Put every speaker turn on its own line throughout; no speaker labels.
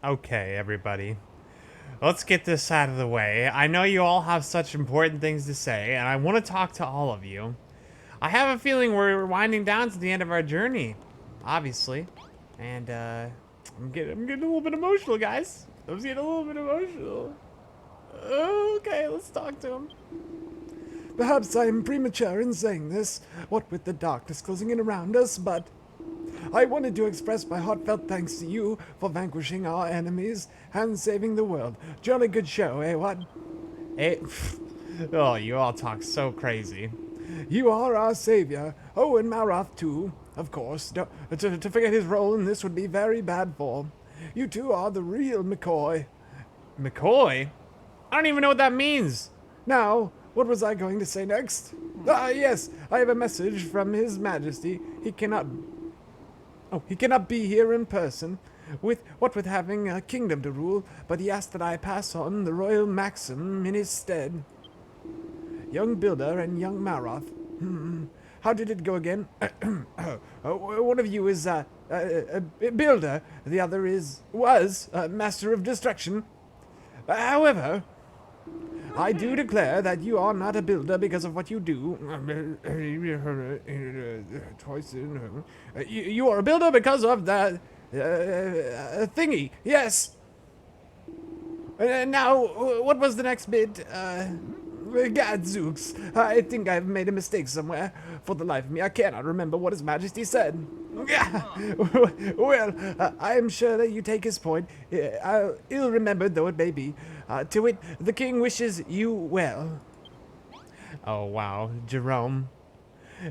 Okay, everybody. Let's get this out of the way. I know you all have such important things to say, and I want to talk to all of you. I have a feeling we're winding down to the end of our journey, obviously. And, I'm getting a little bit emotional, guys. I'm getting a little bit emotional. Okay, let's talk to him.
Perhaps I am premature in saying this, what with the darkness closing in around us, but I wanted to express my heartfelt thanks to you for vanquishing our enemies and saving the world. Jolly good show, eh, what?
Oh, you all talk so crazy.
You are our savior. Oh, and Maroth, too, of course. To forget his role in this would be very bad form. You two are the real McCoy.
McCoy? I don't even know what that means.
Now, what was I going to say next? Ah, yes, I have a message from His Majesty. He cannot be here in person, with having a kingdom to rule, but he asked that I pass on the royal maxim in his stead. Young Builder and young Maroth. How did it go again? One of you is a builder, the other was a master of destruction. However, I do declare that you are not a builder because of what you do. You are a builder because of that thingy. Yes. Now, what was the next bit? Gadzooks. I think I've made a mistake somewhere. For the life of me, I cannot remember what His Majesty said. Well, I am sure that you take his point, ill-remembered though it may be. To wit, the king wishes you well.
Oh, wow. Jerome.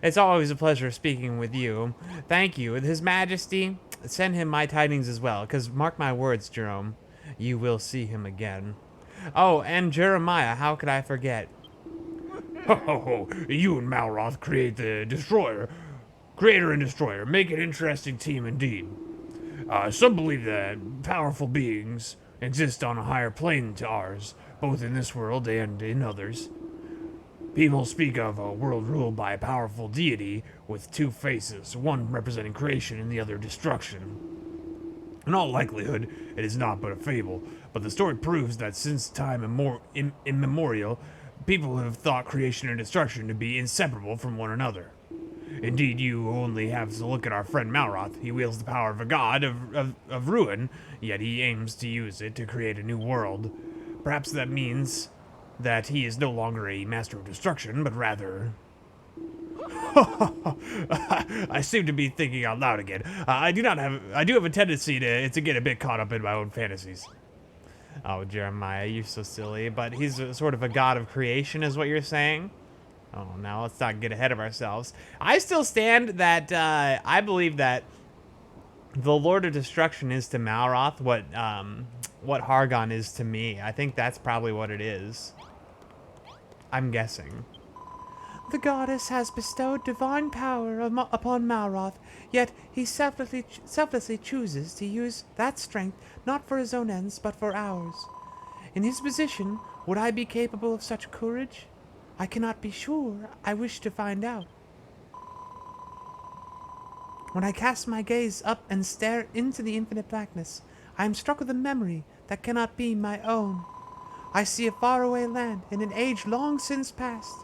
It's always a pleasure speaking with you. Thank you. His Majesty, send him my tidings as well, because mark my words, Jerome, you will see him again. Oh, and Jeremiah, how could I forget?
Ho ho ho, you and Malroth create the Destroyer. Creator and Destroyer. Make an interesting team indeed. Some believe that powerful beings exist on a higher plane to ours, both in this world and in others. People speak of a world ruled by a powerful deity with two faces, one representing creation and the other destruction. In all likelihood, it is not but a fable, but the story proves that since time immemorial, people have thought creation and destruction to be inseparable from one another. Indeed, you only have to look at our friend Malroth. He wields the power of a god of ruin, yet he aims to use it to create a new world. Perhaps that means that he is no longer a master of destruction, but rather... I seem to be thinking out loud again. I do have a tendency to get a bit caught up in my own fantasies.
Oh, Jeremiah, you're so silly. But he's sort of a god of creation, is what you're saying? Oh, now let's not get ahead of ourselves. I still stand that I believe that the Lord of Destruction is to Malroth what Hargon is to me. I think that's probably what it is. I'm guessing. The goddess has bestowed divine power upon Malroth, yet he selflessly chooses to use that strength not for his own ends, but for ours. In his position, would I be capable of such courage? I cannot be sure. I wish to find out. When I cast my gaze up and stare into the infinite blackness, I am struck with a memory that cannot be my own. I see a faraway land in an age long since past.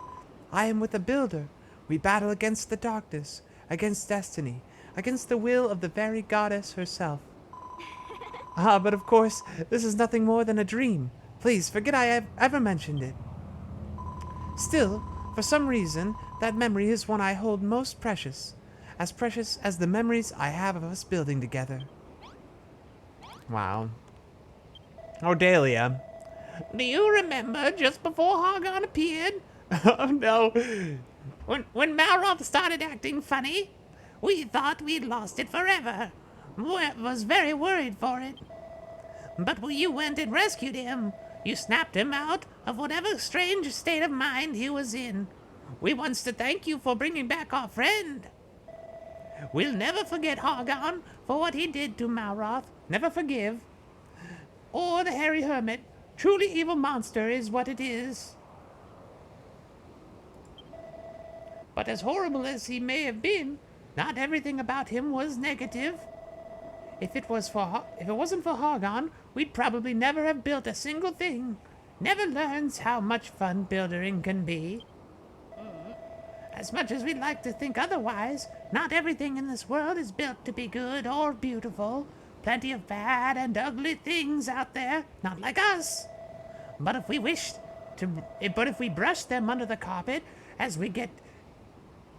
I am with a builder. We battle against the darkness, against destiny, against the will of the very goddess herself. But of course, this is nothing more than a dream. Please forget I have ever mentioned it. Still, for some reason, that memory is one I hold most precious as the memories I have of us building together. Wow. Odelia.
Do you remember just before Hargon appeared?
Oh no.
When Malroth started acting funny, we thought we'd lost it forever. Was very worried for it. But when you went and rescued him, you snapped him out of whatever strange state of mind he was in. We wants to thank you for bringing back our friend. We'll never forget Hargon for what he did to Malroth. Never forgive. Or the hairy hermit. Truly evil monster is what it is. But as horrible as he may have been, not everything about him was negative. If it wasn't for Hargon, we'd probably never have built a single thing. Never learns how much fun building can be. As much as we'd like to think otherwise, not everything in this world is built to be good or beautiful. Plenty of bad and ugly things out there, not like us. But if we brush them under the carpet,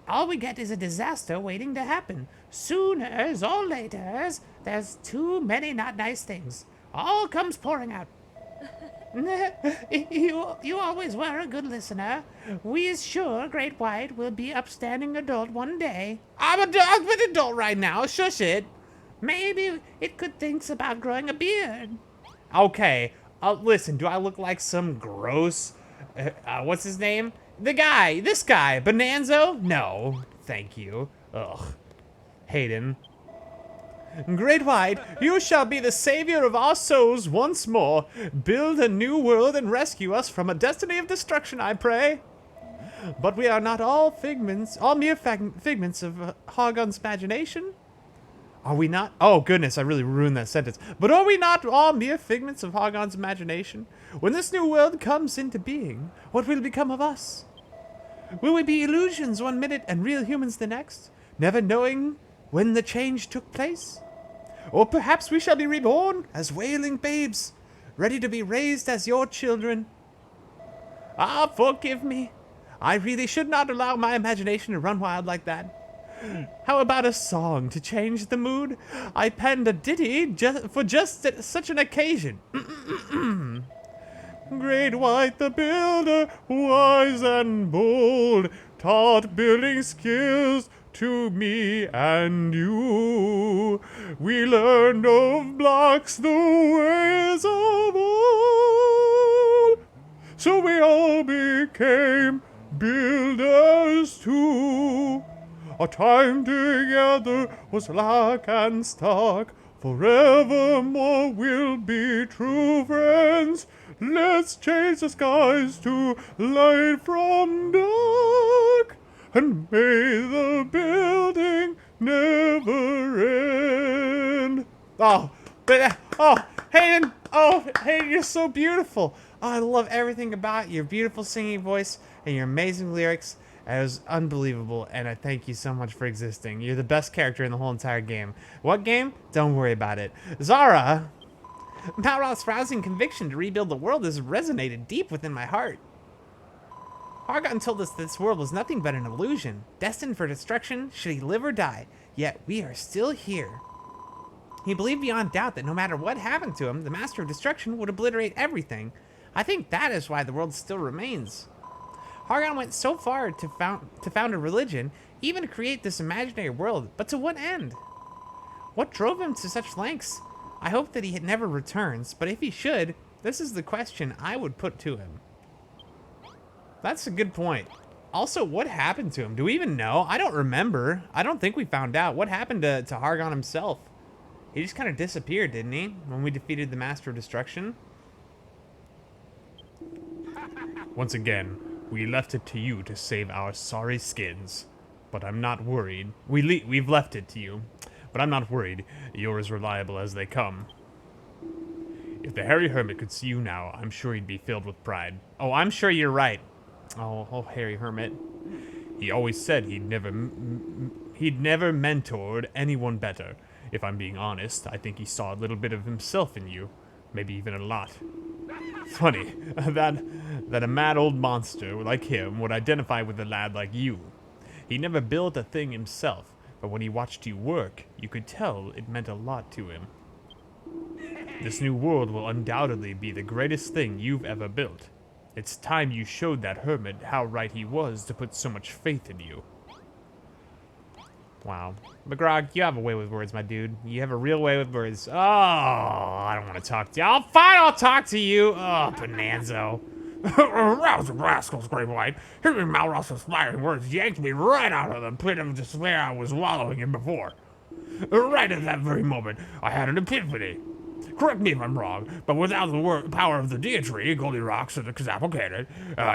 all we get is a disaster waiting to happen. Sooners or laters, there's too many not nice things. All comes pouring out. You always were a good listener. We is sure Great White will be upstanding adult one day.
I'm an adult right now. Shush it.
Maybe it could think about growing a beard.
Okay. Listen, do I look like some gross, what's his name? This guy, Bonanzo? No, thank you. Ugh. Hayden. Great White, you shall be the savior of our souls once more. Build a new world and rescue us from a destiny of destruction, I pray. But we are not all mere figments of Hargon's imagination. Are we not? Oh, goodness, I really ruined that sentence. But are we not all mere figments of Hargon's imagination? When this new world comes into being, what will become of us? Will we be illusions one minute and real humans the next, never knowing when the change took place? Or perhaps we shall be reborn as wailing babes, ready to be raised as your children. Ah, forgive me. I really should not allow my imagination to run wild like that. How about a song to change the mood? I penned a ditty for just such an occasion. Great White the Builder, wise and bold, taught building skills to me and you. We learned of blocks the ways of old, so we all became builders too. Our time together was lock and stock, forevermore we'll be true friends. Let's change the skies to light from dark, and may the building never end. Hayden, you're so beautiful. Oh, I love everything about your beautiful singing voice and your amazing lyrics. It was unbelievable, and I thank you so much for existing. You're the best character in the whole entire game. What game? Don't worry about it. Zara! Malroth's rousing conviction to rebuild the world has resonated deep within my heart. Hargon told us this world was nothing but an illusion, destined for destruction should he live or die, yet we are still here. He believed beyond doubt that no matter what happened to him, the Master of Destruction would obliterate everything. I think that is why the world still remains. Hargon went so far to found a religion, even to create this imaginary world, but to what end? What drove him to such lengths? I hope that he never returns, but if he should, this is the question I would put to him. That's a good point. Also, what happened to him? Do we even know? I don't remember. I don't think we found out. What happened to Hargon himself? He just kind of disappeared, didn't he? When we defeated the Master of Destruction?
Once again, we left it to you to save our sorry skins. But I'm not worried. We've left it to you. But I'm not worried. You're as reliable as they come. If the Hairy Hermit could see you now, I'm sure he'd be filled with pride.
Oh, I'm sure you're right. Oh, Hairy Hermit.
He always said he'd never mentored anyone better. If I'm being honest, I think he saw a little bit of himself in you. Maybe even a lot. Funny, that a mad old monster like him would identify with a lad like you. He never built a thing himself, but when he watched you work, you could tell it meant a lot to him. This new world will undoubtedly be the greatest thing you've ever built. It's time you showed that hermit how right he was to put so much faith in you.
Wow. McGrog, you have a way with words, my dude. You have a real way with words. Oh, I don't want to talk to you. I'll talk to you. Oh, Bonanzo.
Rouse rascals, Great White. Hearing Malroth's inspiring words yanked me right out of the pit of despair I was wallowing in before. Right at that very moment, I had an epiphany. Correct me if I'm wrong, but without the power of the deity, Goldilocks and the Kazapple Cannon,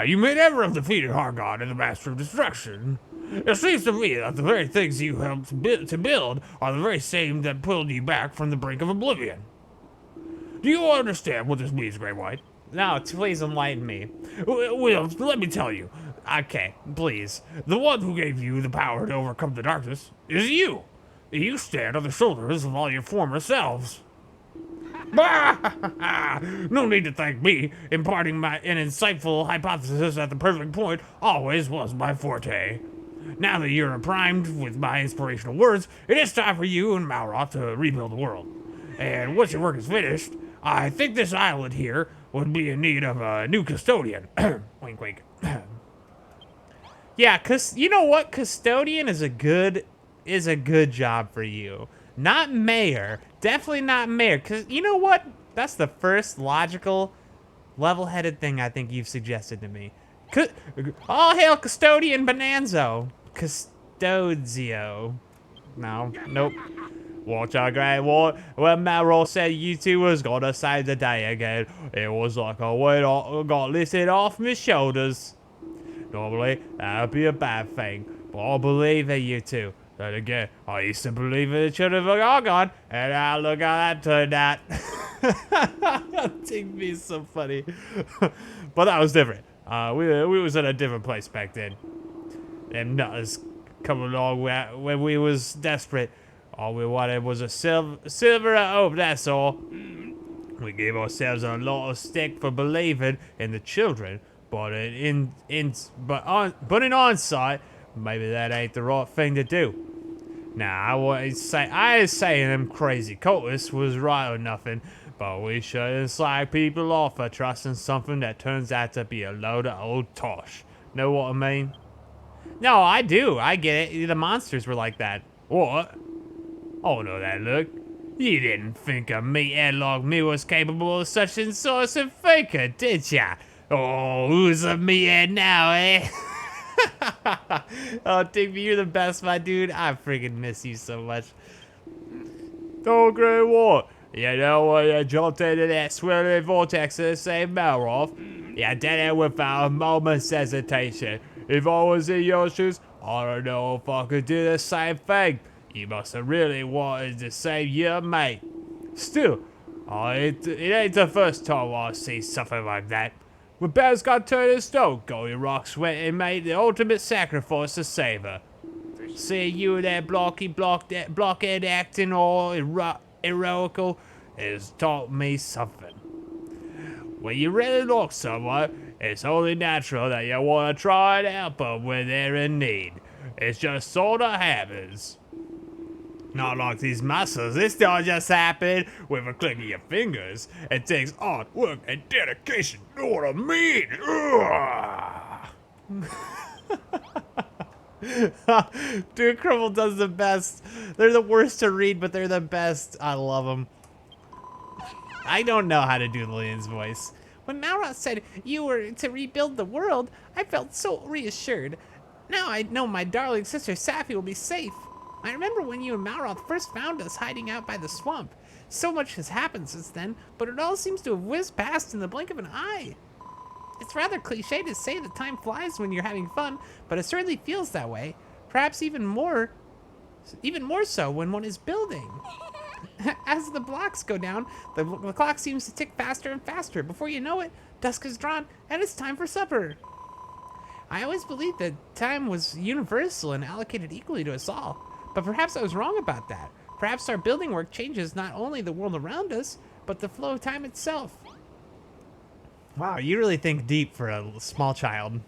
you may never have defeated Hargon and the Master of Destruction. It seems to me that the very things you helped to build are the very same that pulled you back from the brink of oblivion. Do you understand what this means, Grey White?
No, please enlighten me.
Well, let me tell you.
Okay, please.
The one who gave you the power to overcome the darkness is you. You stand on the shoulders of all your former selves. No need to thank me. Imparting an insightful hypothesis at the perfect point always was my forte. Now that you're primed with my inspirational words, it is time for you and Malroth to rebuild the world. And once your work is finished, I think this island here would be in need of a new custodian. Wink, wink.
Yeah, cause you know what? Custodian is a good job for you. Not mayor. Definitely not mayor. Cause you know what? That's the first logical, level-headed thing I think you've suggested to me. All hail Custodian Bonanzo. Custodio. No. Nope. Watch out, Grey White. When Malroth said you two was gonna save the day again, it was like a weight got lifted off my shoulders. Normally, that would be a bad thing, but I believe in you two. Then again, I used to believe in the children of Argon, and now look how that turned out. Take me so funny. But that was different. We was in a different place back then. Them nutters come along when we was desperate. All we wanted was a silver hope, that's all. We gave ourselves a lot of stick for believing in the children, but in hindsight, maybe that ain't the right thing to do. Now, I ain't saying them crazy cultists was right or nothing, but we shouldn't slag people off for trusting something that turns out to be a load of old tosh. Know what I mean? No, I do. I get it. The monsters were like that.
What? Oh, no, that look. You didn't think a meathead like me was capable of such incisive thinking, did ya? Oh, who's a meathead now, eh?
Oh, Digby, you're the best, my dude. I freaking miss you so much. Oh, Grey White. You know when you jumped into that swirling vortex to save Malroth? You did it without a moment's hesitation. If I was in your shoes, I don't know if I could do the same thing. You must have really wanted to save your mate. Still, it ain't the first time I see something like that. When Bears got turned to stone, Goldie Rocks went and made the ultimate sacrifice to save her. Seeing you there blockhead acting all heroical has taught me something. When you really like someone, it's only natural that you want to try and help them when they're in need. It just sort of happens. Not like these muscles. This don't just happen with a click of your fingers. It takes hard work and dedication. Know what I mean? Dude, Crumble does the best. They're the worst to read, but they're the best. I love them. I don't know how to do Lillian's voice. When Malroth said you were to rebuild the world, I felt so reassured. Now I know my darling sister Safi will be safe. I remember when you and Malroth first found us hiding out by the swamp. So much has happened since then, but it all seems to have whizzed past in the blink of an eye. It's rather cliche to say that time flies when you're having fun, but it certainly feels that way. Perhaps even more so when one is building. As the blocks go down, the clock seems to tick faster and faster. Before you know it, dusk is drawn, and it's time for supper. I always believed that time was universal and allocated equally to us all. But perhaps I was wrong about that. Perhaps our building work changes not only the world around us, but the flow of time itself. Wow, you really think deep for a small child.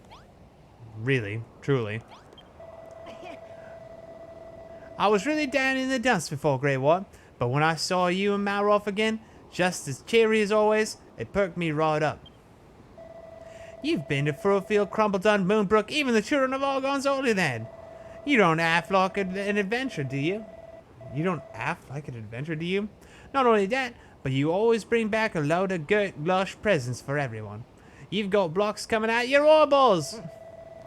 Really, truly. I was really down in the dumps before, Grey White, but when I saw you and Malroth again, just as cheery as always, it perked me right up. You've been to Furfield, Crumbledon, Moonbrook, even the children of Argon's older than. You don't act like an adventure, do you? You don't act like an adventure, do you? Not only that, but you always bring back a load of good, lush presents for everyone. You've got blocks coming out your eyeballs.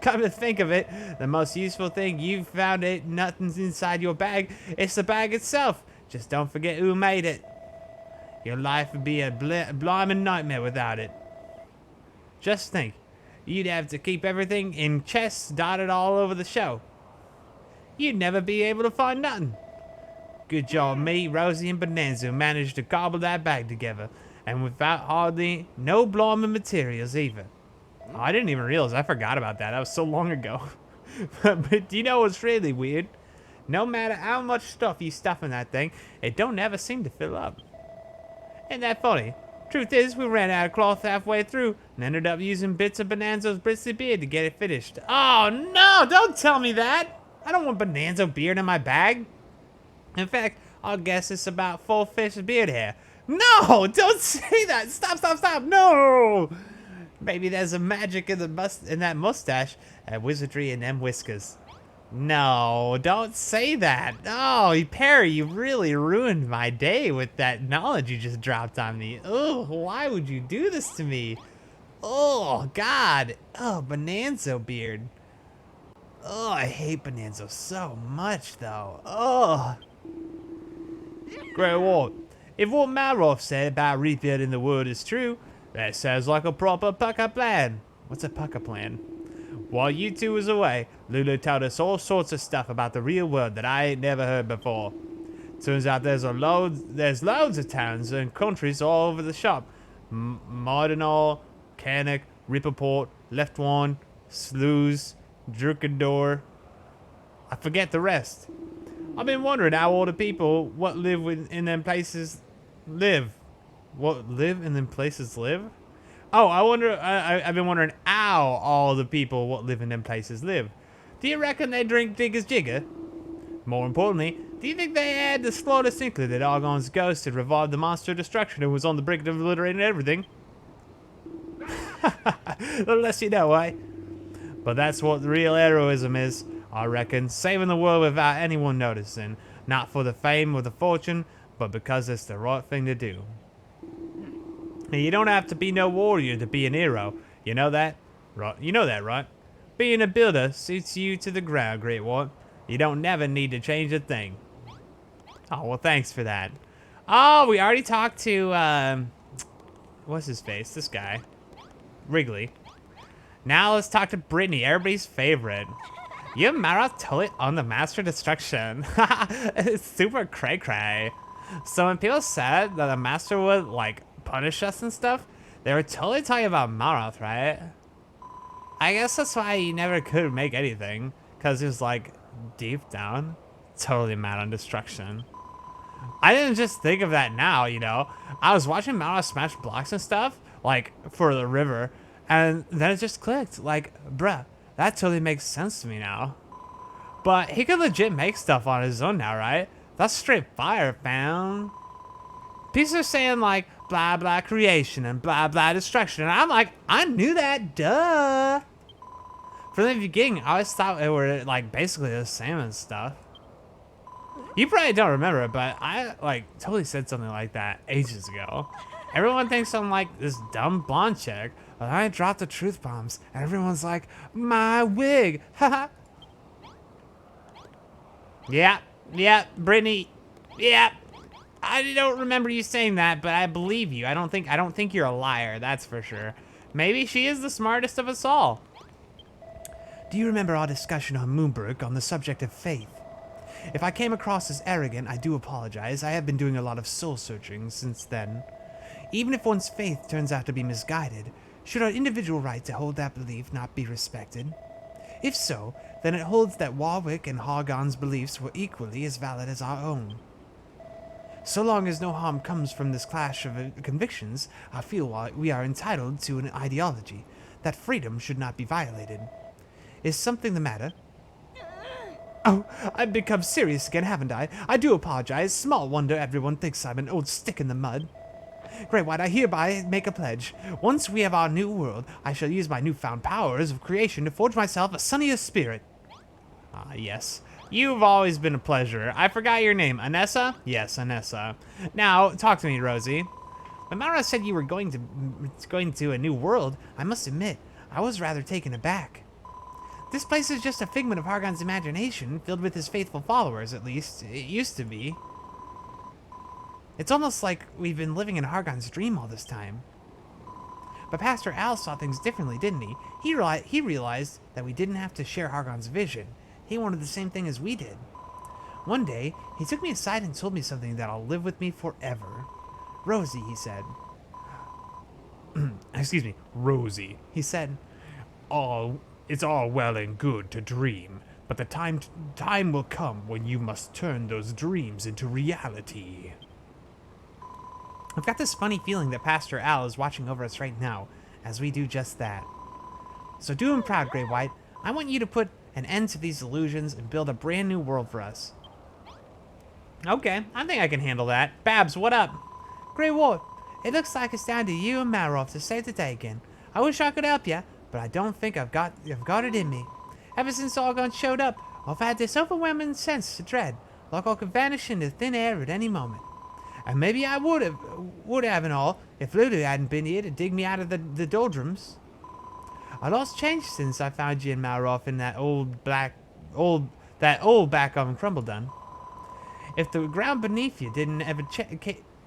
Come to think of it, the most useful thing you've found ain't nothing's inside your bag. It's the bag itself. Just don't forget who made it. Your life would be a blimey nightmare without it. Just think, you'd have to keep everything in chests dotted all over the show. you'd never be able to find nothing. Good job, me, Rosie, and Bonanza managed to cobble that bag together, and without hardly no blooming materials either. Oh, I didn't even realize. I forgot about that. That was so long ago. But do you know what's really weird? No matter how much stuff you stuff in that thing, it don't ever seem to fill up. Ain't that funny? Truth is, we ran out of cloth halfway through and ended up using bits of Bonanzo's bristly beard to get it finished. Oh no, don't tell me that! I don't want Bonanzo beard in my bag. In fact, I'll guess it's about 4 fish of beard hair. No, don't say that! Stop, stop, stop! No! Maybe there's a magic in that mustache and wizardry in them whiskers. No, don't say that. Oh, Perry, you really ruined my day with that knowledge you just dropped on me. Oh, why would you do this to me? Oh, God. Oh, Bonanzo beard. Oh, I hate Bonanzo so much, though. Oh. Great Walt, if what Malroth said about rebuilding the world is true, that sounds like a proper pucker plan. What's a pucker plan? While you two was away, Lulu told us all sorts of stuff about the real world that I ain't never heard before. Turns out there's loads of towns and countries all over the shop. Mardenall, Cannock, Ripperport, Leftwarn, Sluice, Drukendor. I forget the rest. I've been wondering how all the people what live in them places live. What live in them places live? Oh, I've been wondering how all the people what live in them places live. Do you reckon they drink Digger's Jigger? More importantly, do you think they had the slightest inkling that Argon's ghost had revived the monster of destruction and was on the brink of obliterating everything? The less you know, eh? But that's what the real heroism is, I reckon. Saving the world without anyone noticing. Not for the fame or the fortune, but because it's the right thing to do. And you don't have to be no warrior to be an hero. You know that? Right? You know that, right? Being a builder suits you to the ground, Great Walt. You don't never need to change a thing. Oh, well, thanks for that. Oh, we already talked to, what's his face? This guy. Wrigley. Now let's talk to Brittany, everybody's favorite. You and Mara totally on the Master Destruction. It's super cray-cray. So when people said that the Master would, like, punish us and stuff, they were totally talking about Marath, right? I guess that's why he never could make anything, because he was like deep down totally mad on destruction. I didn't just think of that now, you know. I was watching Marath smash blocks and stuff, like for the river, and then it just clicked. Like, bruh, that totally makes sense to me now. But he could legit make stuff on his own now, right? That's straight fire, fam. People are saying like blah blah creation and blah blah destruction, and I'm like, I knew that, duh. From the beginning, I always thought it were like basically the same and stuff. You probably don't remember it, but I like totally said something like that ages ago. Everyone thinks I'm like this dumb blonde chick, but I dropped the truth bombs, and everyone's like, my wig, haha. Yeah, Brittany, yeah. I don't remember you saying that, but I believe you. I don't think you're a liar, that's for sure. Maybe she is the smartest of us all. Do you remember our discussion on Moonbrook on the subject of faith? If I came across as arrogant, I do apologize. I have been doing a lot of soul searching since then. Even if one's faith turns out to be misguided, should our individual right to hold that belief not be respected? If so, then it holds that Warwick and Hargon's beliefs were equally as valid as our own. So long as no harm comes from this clash of convictions, I feel we are entitled to an ideology, that freedom should not be violated. Is something the matter? Oh, I've become serious again, haven't I? I do apologize. Small wonder everyone thinks I'm an old stick in the mud. Great White, I hereby make a pledge. Once we have our new world, I shall use my newfound powers of creation to forge myself a sunnier spirit. Ah, yes. You've always been a pleasure. I forgot your name. Anessa? Yes, Anessa. Now, talk to me, Rosie. When Mara said you were going to a new world, I must admit, I was rather taken aback. This place is just a figment of Hargon's imagination, filled with his faithful followers, at least. It used to be. It's almost like we've been living in Hargon's dream all this time. But Pastor Al saw things differently, didn't he? He realized that we didn't have to share Hargon's vision. he wanted the same thing as we did. One day, he took me aside and told me something that'll live with me forever. Rosie, he said. Excuse me, Rosie. He said,
It's all well and good to dream, but the time will come when you must turn those dreams into reality.
I've got this funny feeling that Pastor Al is watching over us right now, as we do just that. So do him proud, Grey White. I want you to put an end to these illusions and build a brand new world for us. Okay, I think I can handle that. Babs, what up? Grey White, it looks like it's down to you and Maroth to save the day again. I wish I could help you, but I don't think I've got it in me. Ever since Argon showed up, I've had this overwhelming sense of dread, like I could vanish into thin air at any moment. And maybe I would have and all if Lulu hadn't been here to dig me out of the doldrums. A lot's changed since I found you and Maroth in that old back on Crumbledon. If the ground beneath you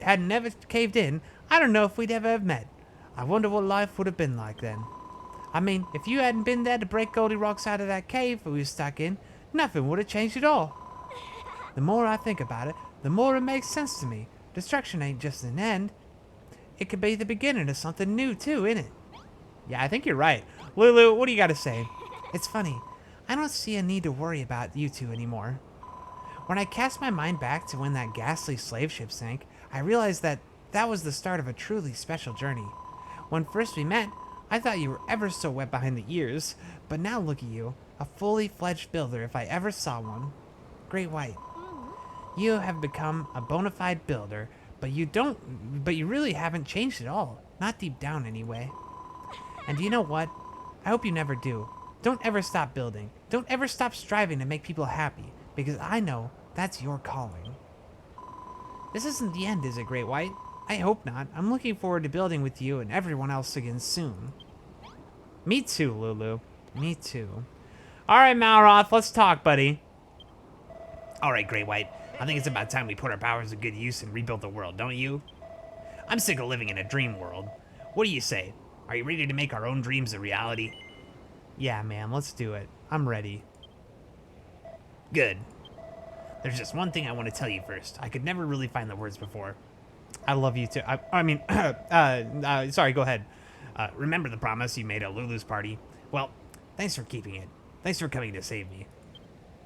hadn't ever caved in, I don't know if we'd ever have met. I wonder what life would have been like then. I mean, if you hadn't been there to break Goldilocks out of that cave we were stuck in, nothing would have changed at all. The more I think about it, the more it makes sense to me. Destruction ain't just an end. It could be the beginning of something new too, innit? Yeah, I think you're right. Lulu, what do you got to say? It's funny. I don't see a need to worry about you two anymore. When I cast my mind back to when that ghastly slave ship sank, I realized that was the start of a truly special journey. When first we met, I thought you were ever so wet behind the ears, but now look at you, a fully fledged builder if I ever saw one. Great White. You have become a bona fide builder, but you really haven't changed at all. Not deep down anyway. And you know what? I hope you never do. Don't ever stop building. Don't ever stop striving to make people happy, because I know that's your calling. This isn't the end, is it, Great White? I hope not. I'm looking forward to building with you and everyone else again soon. Me too, Lulu. Me too. Alright, Malroth, let's talk, buddy.
Alright, Grey White. I think it's about time we put our powers to good use and rebuild the world, don't you? I'm sick of living in a dream world. What do you say? Are you ready to make our own dreams a reality?
Yeah, man, let's do it. I'm ready.
Good. There's just one thing I want to tell you first. I could never really find the words before.
I love you too. Sorry, go ahead.
Remember the promise you made at Lulu's party? Well, thanks for keeping it. Thanks for coming to save me.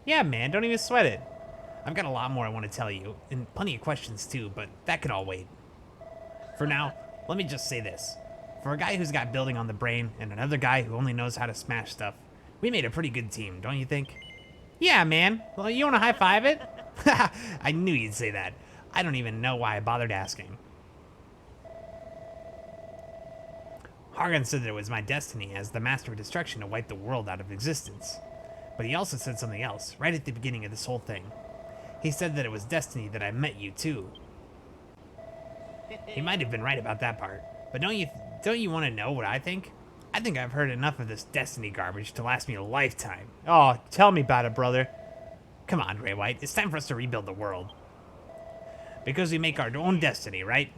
Yeah, man, don't even sweat it.
I've got a lot more I want to tell you, and plenty of questions too, but that can all wait. For now, let me just say this. For a guy who's got building on the brain, and another guy who only knows how to smash stuff, we made a pretty good team, don't you think?
Yeah, man. Well, you want to high-five it?
I knew you'd say that. I don't even know why I bothered asking. Hargan said that it was my destiny as the Master of Destruction to wipe the world out of existence. But he also said something else, right at the beginning of this whole thing. He said that it was destiny that I met you, too. He might have been right about that part, but don't you want to know what I think? I think I've heard enough of this destiny garbage to last me a lifetime.
Oh, tell me about it, brother.
Come on, Grey White, it's time for us to rebuild the world. Because we make our own destiny, right?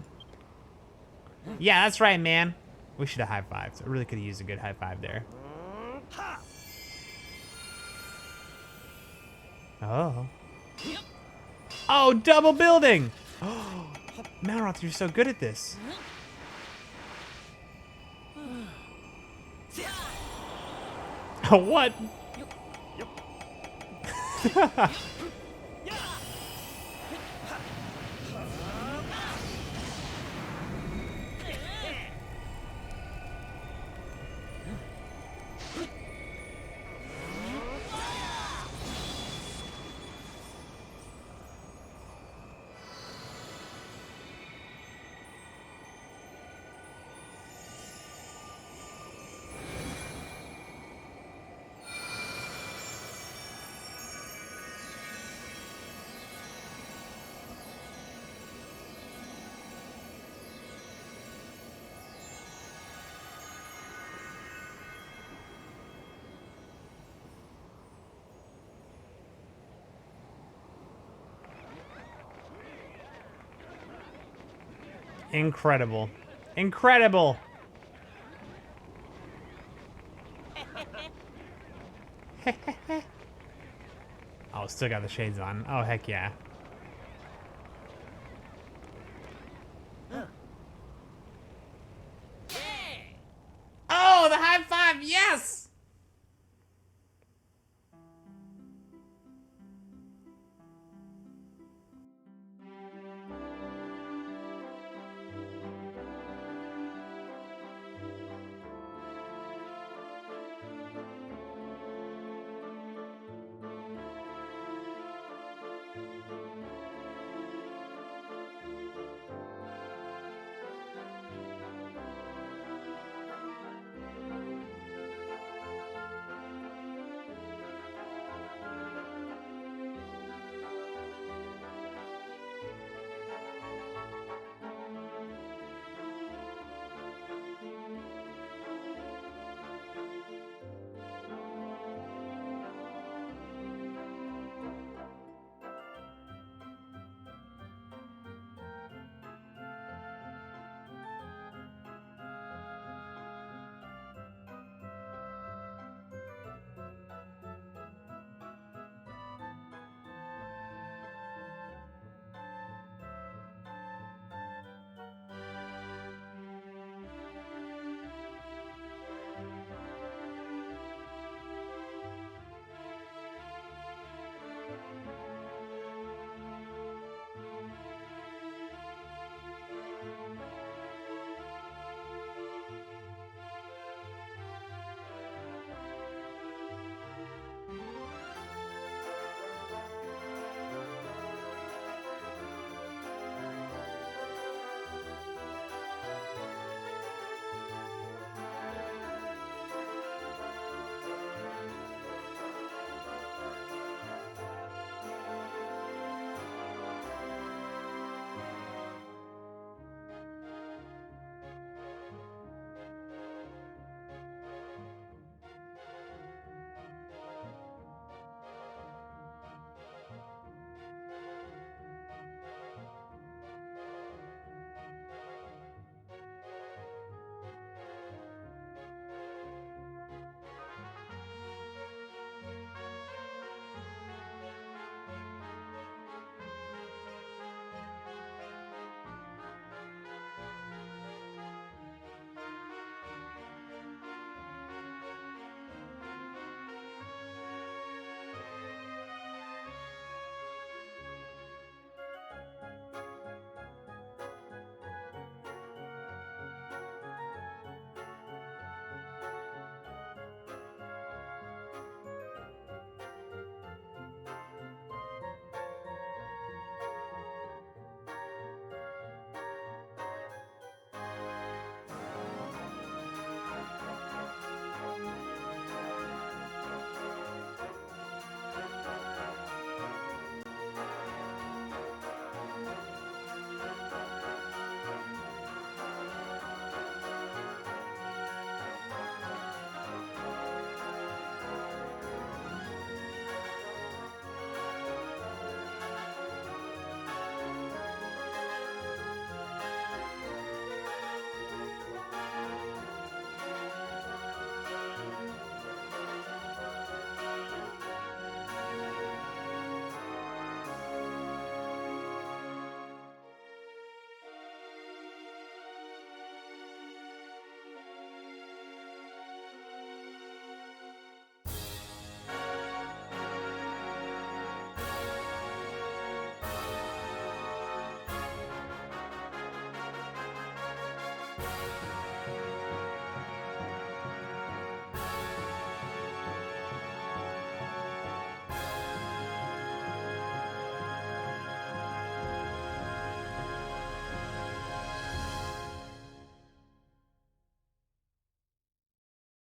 Yeah, that's right, man. We should have high-fived. I really could have used a good high-five there. Oh. Oh, double building! Oh, Malroth, you're so good at this. Oh, what? Incredible. Incredible! Oh, still got the shades on. Oh, heck yeah.